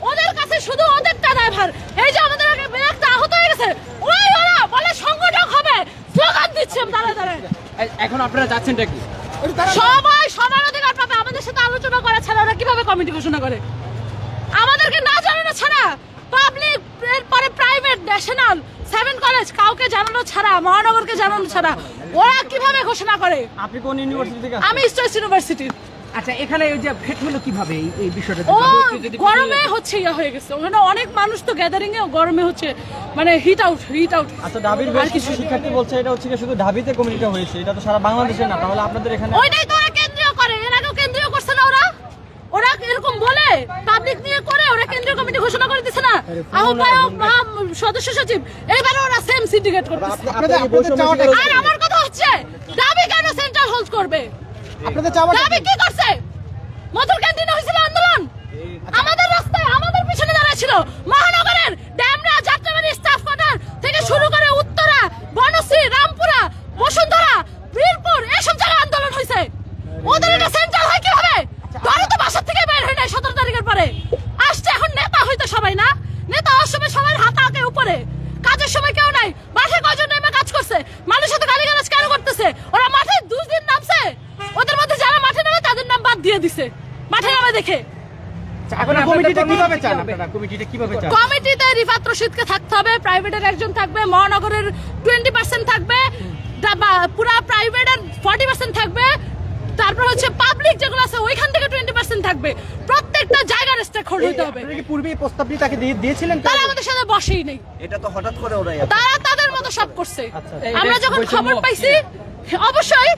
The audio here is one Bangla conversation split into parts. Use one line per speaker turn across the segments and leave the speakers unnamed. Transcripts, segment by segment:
ওদের কাছে শুধু ওদেরটা ড্রাইভার। এই যে আমাদের আগে একটা আহত হয়ে গেছে, ওরা বলে সংগঠক হবে, স্লোগান দিচ্ছে দাঁড়ায় দাঁড়ায়।
এখন আপনারা যাচ্ছেনটা কি?
সবাই সবার অধিকার পাবে। আমাদের সাথে আলোচনা করা ছাড়া ওরা কিভাবে কমিটি ঘোষণা করে? আমাদেরকে না জানানো ছাড়া, পাবলিক এরপরে প্রাইভেট ন্যাশনাল 7 কলেজ কাউকে জানানো ছাড়া, মহানগরকে জানানো ছাড়া ওরা কিভাবে ঘোষণা করে?
আপনি কোন ইউনিভার্সিটি থেকে?
আমি স্টার্স ইউনিভার্সিটি।
আচ্ছা, এখানে ওই যে ফেট হলো কিভাবে এই বিষয়টা?
গরমে হচ্ছে হয়ে গেছে, ওখানে অনেক মানুষ তো গ্যাদারিং এ, গরমে হচ্ছে মানে হিট আউট।
আচ্ছা, ঢাবির বেশ কিছু শিক্ষার্থী বলছে এটা হচ্ছে শুধু ঢাবিতে কমিটিটা হয়েছে, এটা তো সারা বাংলাদেশে না, তাহলে আপনাদের এখানে?
ওইটাই তো ওরা কেন্দ্রীয় করে, এর আগেও কেন্দ্রীয় করছে না ওরা এরকম বলে পাবলিক নিয়ে করে, ওরা কেন্দ্রীয় কমিটি ঘোষণা করে দিচ্ছে না, আহ্বায়ক সদস্য সচিব, এইবারে ওরা সেম সিন্ডিকেট করতেছে। আর আমার কথা হচ্ছে দাবি কেন সেন্ট্রাল হোল্ড করবে? দাবি কি করছে? মধুর ক্যান্টিনে হয়েছিল আন্দোলন, আমাদের রাস্তায় আমাদের পিছনে দাঁড়ায় ছিল। মহানগরের ড্যামরা, যাত্রাবাড়ি, স্টাফ কোয়ার্টার থেকে শুরু করে উত্তরা, বনশ্রী, রামপুরা, বসুন্ধরা, বীরপুর, এসব জায়গায় আন্দোলন হয়েছে। ওদের এটা সেন্ট্রাল হয় কিভাবে? ধরো তো বাসার থেকে বের হয় নাই 17 তারিখের পরে আসছে। এখন নেতা হইতো সবাই না, নেতা হওয়ার সময় সবাই হাত আগে উপরে, কাজের সময় কেউ নাই। মাঠে কয়জন নেমে কাজ করছে? মানুষের সাথে গালিগালাজ কেন করতেছে? ওরা মাঠে 2 দিন নামছে, ওদের মধ্যে যারা মাঠে নামে তাদের নাম বাদ দিয়ে দিছে মাঠে নামে দেখে। কমিটিতে রিফাত রশিদকে থাকতে হবে, প্রাইভেটের একজন থাকবে, মহানগরের 20% থাকবে, পুরা প্রাইভেটের 40% থাকবে, তারপর হচ্ছে পাবলিক যেগুলো আছে ওইখান থেকে 20% থাকবে। প্রত্যেকটা জায়গার স্টেক হোল্ড হতে হবে।
আপনি কি পূর্বে এই প্রস্তাবটি তাকে দিয়েছিলেন?
তারা আমাদের সাথে বসেই নেই,
এটা তো হঠাৎ করে ওরাই
তারা তাদের মতো সব করছে। আমরা যখন খবর পাইছি, অবশ্যই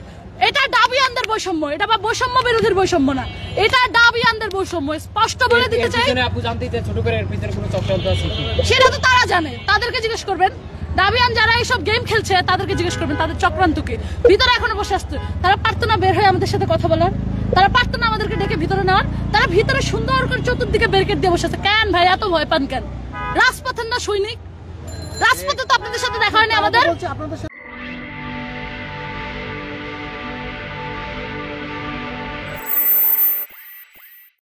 এটা ডাবিয়ানদের বৈষম্য, এটা বা বৈষম্য বিরোধীর বৈষম্য না, এটা ডাবিয়ানদের বৈষম্য। স্পষ্ট বলে দিতে চাই,
আপু জানতে চাই ছোট করে এর ভিতরে কোনো চক্রান্ত আছে কি?
সেটা তো তারা জানে, তাদেরকে জিজ্ঞেস করবেন। ডাবিয়ান যারা এইসব গেম খেলছে তাদেরকে জিজ্ঞেস করবেন তাদের চক্রান্ত কি। ভিতরে এখনো বসে আসছে, তারা পারতো না বের হয়ে আমাদের সাথে কথা বলার? তারা পারতো না আমাদেরকে ডেকে ভিতরে নেওয়ার? তারা ভিতরে সুন্দর করে চতুর্দিকে ব্যারিকেড দিয়ে বসে আছে। কেন ভাই এত ভয় পান কেন? রাজপথের না সৈনিক? রাজপথে তো আপনাদের সাথে দেখা হয়নি আমাদের।